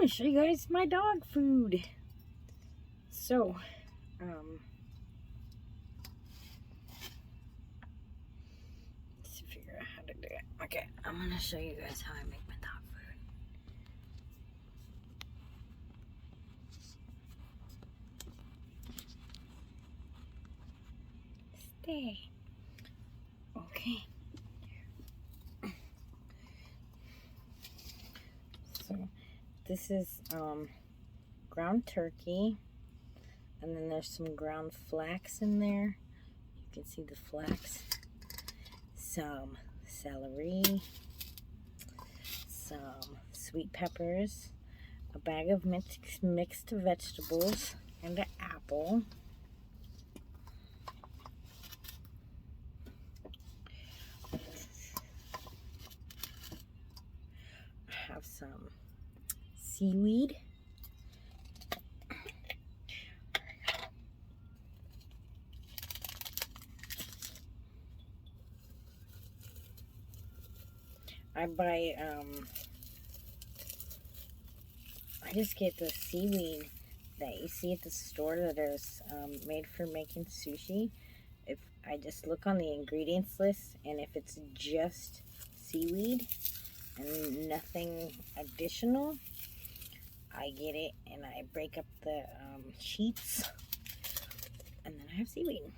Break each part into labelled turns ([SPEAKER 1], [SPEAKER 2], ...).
[SPEAKER 1] want to show you guys my dog food. So, let's figure out how to do it. Okay, I'm going to show you guys how I make my dog food. Stay. Okay. So, this is ground turkey, and then there's some ground flax in there. You can see the flax. Some celery, some sweet peppers, a bag of mixed vegetables, and an apple. I have some seaweed. I just get the seaweed that you see at the store that is made for making sushi. If I just look on the ingredients list, and if it's just seaweed and nothing additional, I get it and I break up the sheets, and then I have seaweed.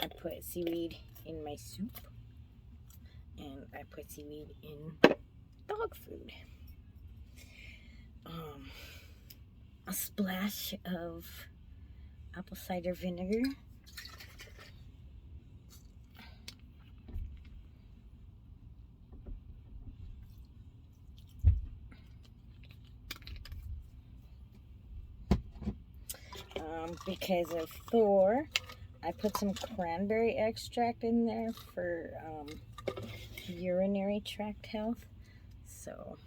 [SPEAKER 1] I put seaweed in my soup, and I put seaweed in dog food. A splash of apple cider vinegar. Because of Thor, I put some cranberry extract in there for urinary tract health. So,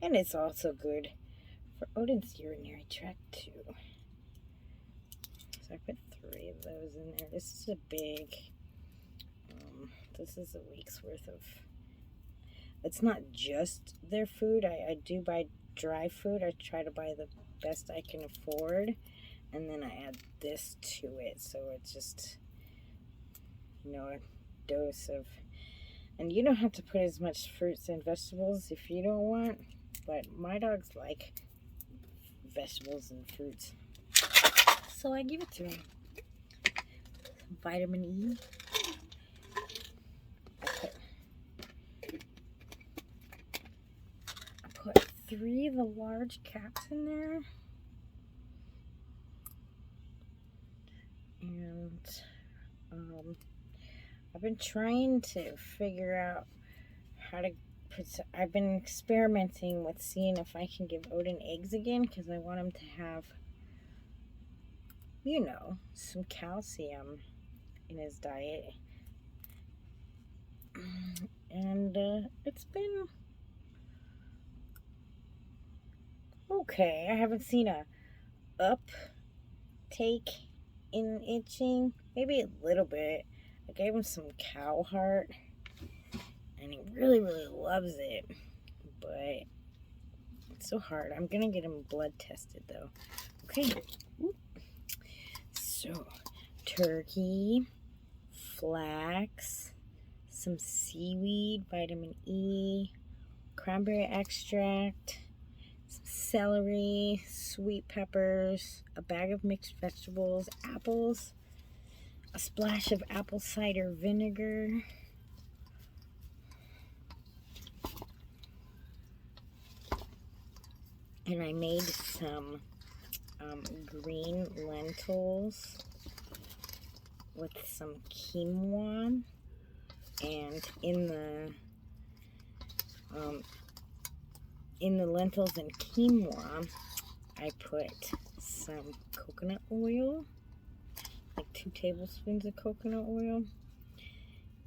[SPEAKER 1] and it's also good for Odin's urinary tract too. So I put 3 of those in there. This is a big, this is a week's worth of, it's not just their food. I do buy dry food. I try to buy the best I can afford, and then I add this to it. So it's just, a dose of, and you don't have to put as much fruits and vegetables if you don't want, but my dogs like vegetables and fruits, so I give it to them. Some vitamin E. I put 3 of the large caps in there, and I've been trying to figure out how to I've been experimenting with seeing if I can give Odin eggs again, because I want him to have, some calcium in his diet. And it's been okay. I haven't seen a uptake in itching. Maybe a little bit. I gave him some cow heart, and he really, really loves it. But it's so hard. I'm gonna get him blood tested though. Okay. So, turkey, flax, some seaweed, vitamin E, cranberry extract, some celery, sweet peppers, a bag of mixed vegetables, apples, a splash of apple cider vinegar, and I made some green lentils with some quinoa, and in the lentils and quinoa, I put some coconut oil, like 2 tablespoons of coconut oil,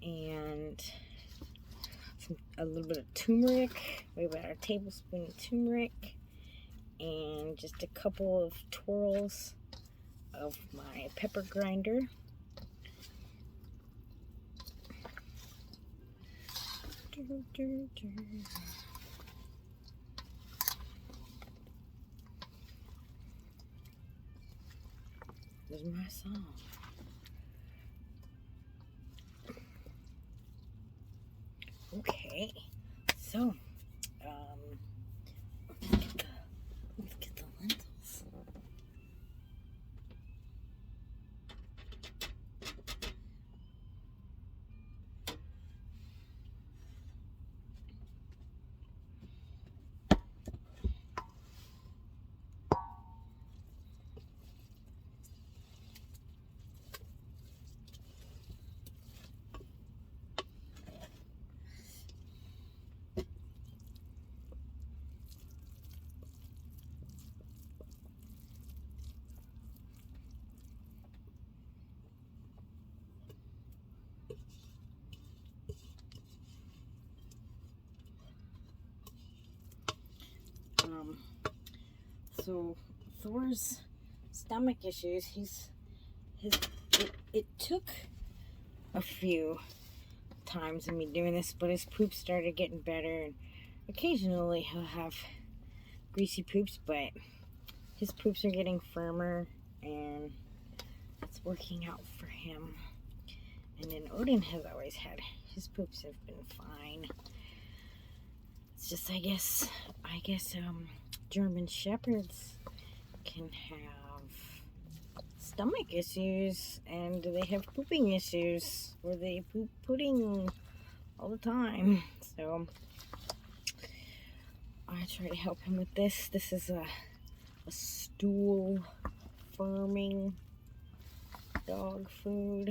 [SPEAKER 1] and a little bit of turmeric, maybe about a tablespoon of turmeric, and just a couple of twirls of my pepper grinder. There's my song. Okay, so let's get the lentils. So Thor's stomach issues. It took a few times of me doing this, but his poops started getting better, and occasionally he'll have greasy poops, but his poops are getting firmer, and it's working out for him. And then Odin has always had, his poops have been fine. It's just, I guess, German Shepherds can have stomach issues, and they have pooping issues where they poop pudding all the time. So I try to help him with this. This is a stool firming dog food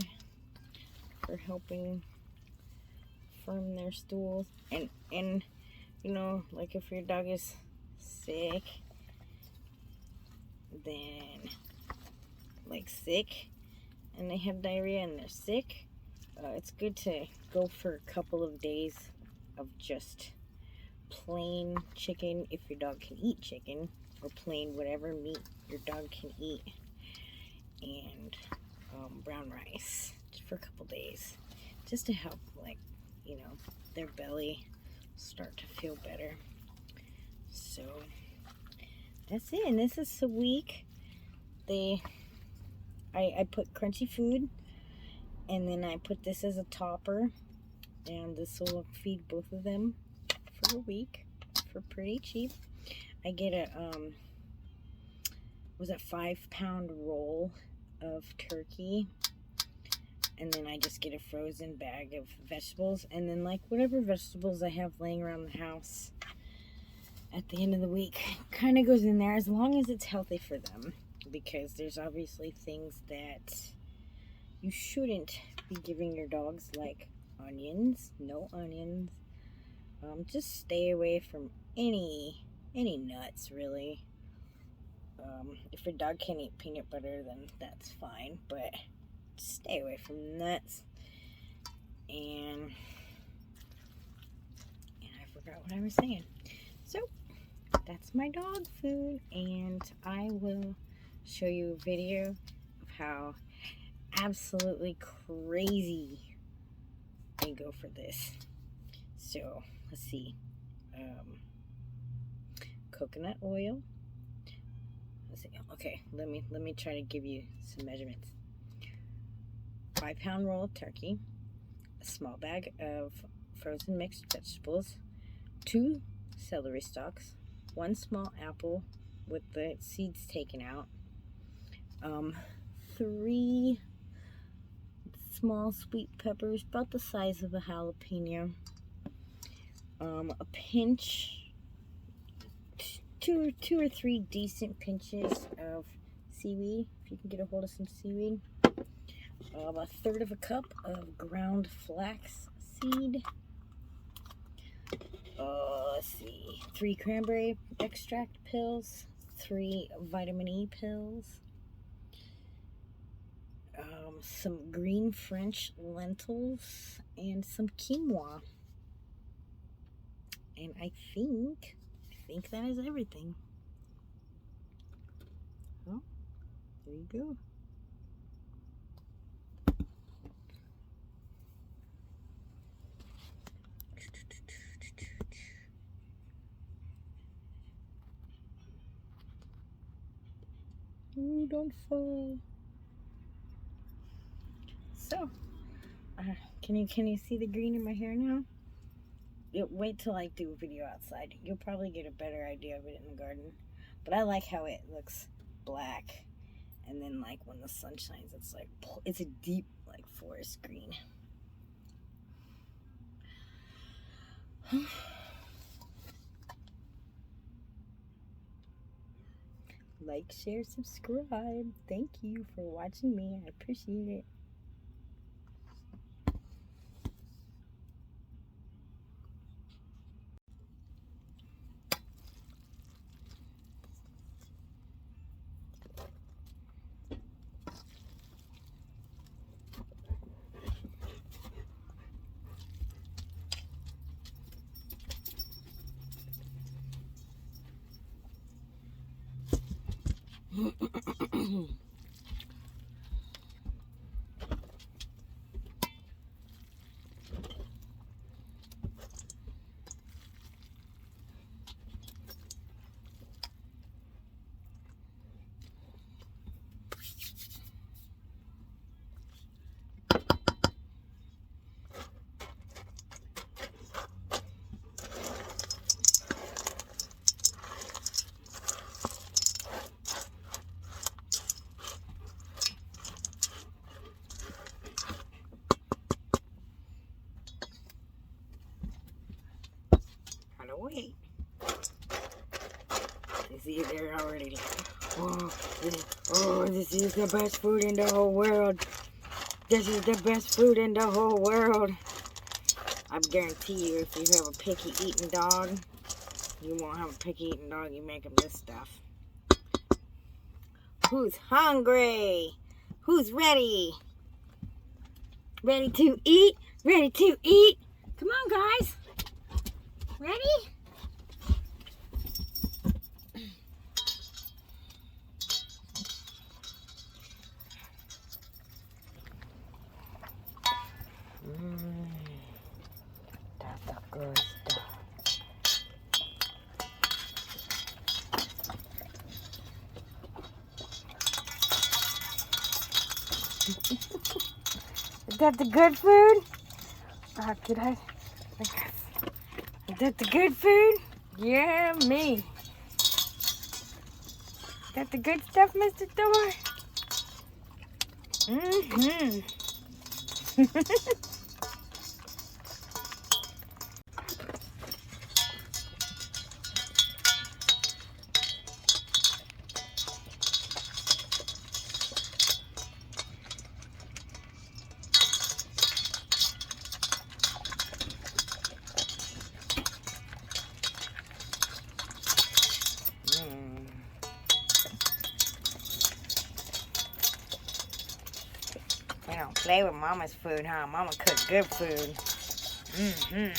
[SPEAKER 1] for helping firm their stools. And you know, like if your dog is sick, then and they have diarrhea and they're sick, it's good to go for a couple of days of just plain chicken, if your dog can eat chicken, or plain whatever meat your dog can eat, and brown rice just for a couple days, just to help, like, you know, their belly start to feel better. So that's it. And this is a week. I put crunchy food, and then I put this as a topper, and this will feed both of them for a week for pretty cheap. I get a 5-pound roll of turkey, and then I just get a frozen bag of vegetables, and then like whatever vegetables I have laying around the house at the end of the week kind of goes in there, as long as it's healthy for them, because there's obviously things that you shouldn't be giving your dogs, like onions. No onions. Just stay away from any nuts, really. If your dog can't eat peanut butter, then that's fine, but stay away from nuts. And I forgot what I was saying. So that's my dog food, and I will show you a video of how absolutely crazy they go for this. So let's see. Coconut oil. Let's see. Okay, let me try to give you some measurements. 5-pound roll of turkey, a small bag of frozen mixed vegetables, 2 celery stalks, 1 small apple with the seeds taken out, 3 small sweet peppers about the size of a jalapeno, a pinch, two or three decent pinches of seaweed, if you can get a hold of some seaweed, a 1/3 of a cup of ground flax seed, let's see, 3 cranberry extract pills, 3 vitamin E pills, some green French lentils, and some quinoa. And I think that is everything. Well, there you go. Ooh, don't fall. So, can you see the green in my hair now? Wait till I do a video outside. You'll probably get a better idea of it in the garden. But I like how it looks black. And then, like, when the sun shines, it's a deep, like, forest green. Like, share, subscribe. Thank you for watching me. I appreciate it. Wait. You see, they're already like, this is the best food in the whole world. This is the best food in the whole world. I guarantee you, if you have a picky eating dog, you won't have a picky eating dog. You make them this stuff. Who's hungry? Who's ready? Ready to eat? Ready to eat? Come on, guys. Ready? That's the good stuff. Is that the good food? Is that the good food? Yeah, me. Is that the good stuff, Mr. Thor? Mm-hmm. We don't play with Mama's food, huh? Mama cooks good food. Mm-hmm.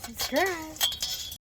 [SPEAKER 1] Subscribe.